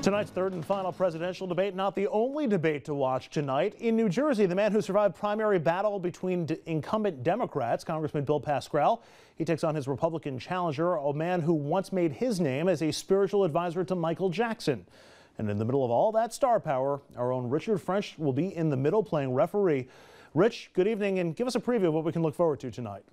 Tonight's third and final presidential debate, not the only debate to watch tonight. In New Jersey, the man who survived primary battle between incumbent Democrats, Congressman Bill Pascrell, he takes on his Republican challenger, a man who once made his name as a spiritual advisor to Michael Jackson. And in the middle of all that star power, our own Richard French will be in the middle playing referee. Rich, good evening, and give us a preview of what we can look forward to tonight.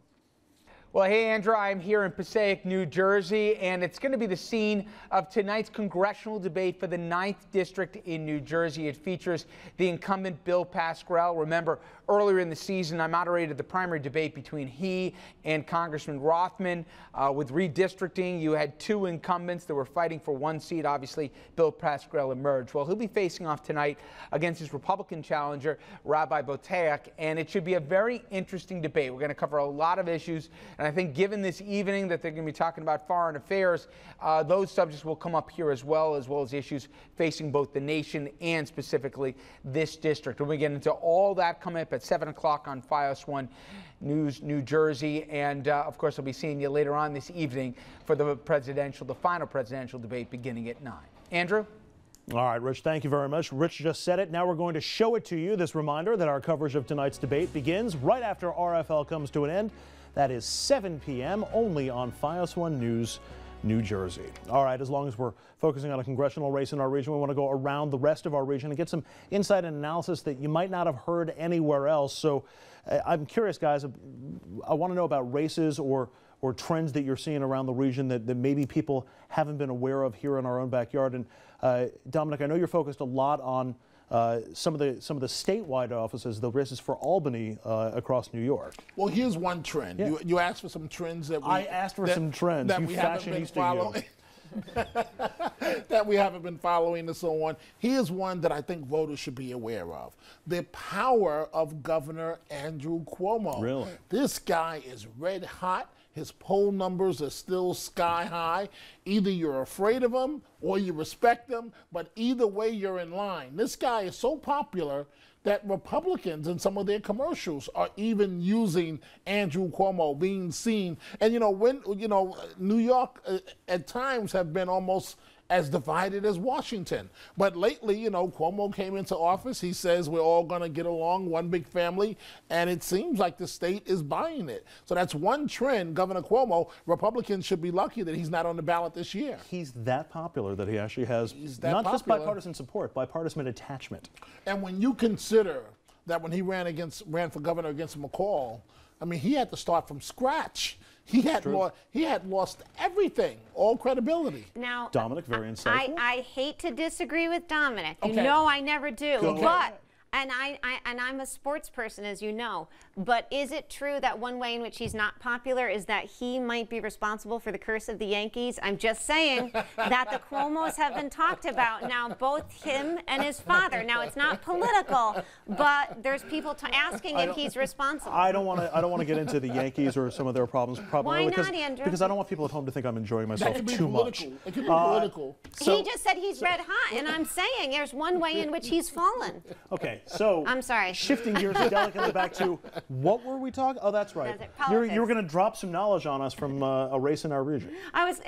Well, hey, Andrew, I'm here in Passaic, New Jersey, and it's going to be the scene of tonight's congressional debate for the 9th District in New Jersey. It features the incumbent Bill Pascrell. Remember, earlier in the season, I moderated the primary debate between he and Congressman Rothman. With redistricting, you had two incumbents that were fighting for one seat. Obviously, Bill Pascrell emerged. Well, he'll be facing off tonight against his Republican challenger, Rabbi Boteach, and it should be a very interesting debate. We're going to cover a lot of issues. And I think given this evening that they're going to be talking about foreign affairs, those subjects will come up here as well as issues facing both the nation and specifically this district. We'll be getting into all that coming up at 7 o'clock on Fios 1 News, New Jersey. And, of course, I'll be seeing you later on this evening for the final presidential debate beginning at 9. Andrew? All right, Rich, thank you very much. Rich just said it. Now we're going to show it to you. This reminder that our coverage of tonight's debate begins right after RFL comes to an end. That is 7 p.m. only on Fios 1 News, New Jersey. All right, as long as we're focusing on a congressional race in our region, we want to go around the rest of our region and get some insight and analysis that you might not have heard anywhere else. So I'm curious, guys, I want to know about races or trends that you're seeing around the region that maybe people haven't been aware of here in our own backyard. And Dominic, I know you're focused a lot on some of the statewide offices, the races for Albany across New York. Well, here's one trend. Yeah. You asked for some trends that I asked for some trends that we haven't been following. That we haven't been following and so on. Here's one that I think voters should be aware of: the power of Governor Anderw Cuomo. Really? This guy is red hot. His poll numbers are still sky high. Either you're afraid of him or you respect him, but either way you're in line. This guy is so popular that Republicans in some of their commercials are even using Anderw Cuomo, being seen. And New York at times have been almost as divided as Washington. But lately, Cuomo came into office. He says we're all going to get along, one big family, and it seems like the state is buying it. So that's one trend, Governor Cuomo. Republicans should be lucky that he's not on the ballot this year. He's that popular that he actually has not just bipartisan support, bipartisan attachment. And when you consider that when he ran for governor against McCall, I mean, he had to start from scratch. He had lost everything, all credibility. Now, Dominic, very insightful. I hate to disagree with Dominic. Okay. You know I never do. Okay. But I'm a sports person, as you know. But is it true that one way in which he's not popular is that he might be responsible for the curse of the Yankees? I'm just saying that the Cuomos have been talked about now, both him and his father. Now it's not political, but there's people asking if he's responsible. I don't want to get into the Yankees or some of their problems. Why not, Andrew? Because I don't want people at home to think I'm enjoying myself too much. It could be political. He just said he's red hot, and I'm saying there's one way in which he's fallen. Okay, so I'm sorry. Shifting gears delicately back to what were we talking? Oh, that's right. You were going to drop some knowledge on us from a race in our region. I was,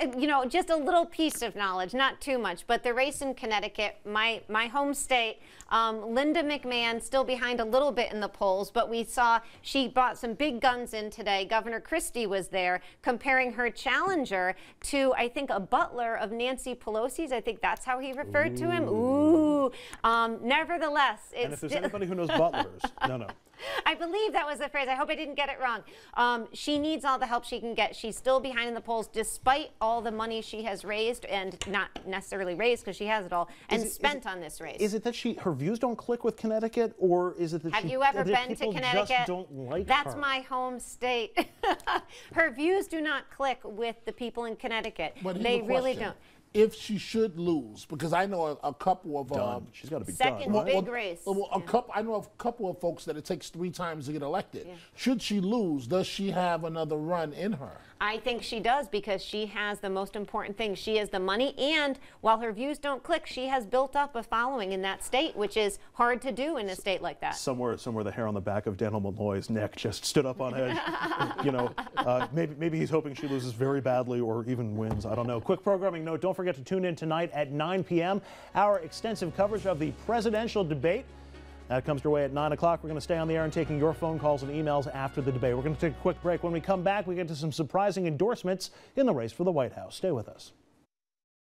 just a little piece of knowledge, not too much, but the race in Connecticut, my home state, Linda McMahon still behind a little bit in the polls, but we saw she brought some big guns in today. Governor Christie was there comparing her challenger to, I think, a butler of Nancy Pelosi's. I think that's how he referred to him. Ooh. Nevertheless, and if there's anybody who knows butlers, no. I believe that was the phrase. I hope I didn't get it wrong. She needs all the help she can get. She's still behind in the polls despite all the money she has raised, and not necessarily raised because she has it all, and spent on this race. Is it that her views don't click with Connecticut, or is it that Have you ever been to Connecticut? Just don't like That's her? my home state. Her views do not click with the people in Connecticut. They really don't. If she should lose, because I know a couple of she's got to be second done, right? big race. I know a couple of folks that it takes 3 times to get elected. Yeah. Should she lose, does she have another run in her? I think she does, because she has the most important thing. She has the money, and while her views don't click, she has built up a following in that state, which is hard to do in a state like that. Somewhere the hair on the back of Daniel Malloy's neck just stood up on edge. Maybe he's hoping she loses very badly or even wins. I don't know. Quick programming note: don't forget forget to tune in tonight at 9 p.m. Our extensive coverage of the presidential debate. That comes your way at 9 o'clock. We're going to stay on the air and taking your phone calls and emails after the debate. We're going to take a quick break. When we come back, we get to some surprising endorsements in the race for the White House. Stay with us.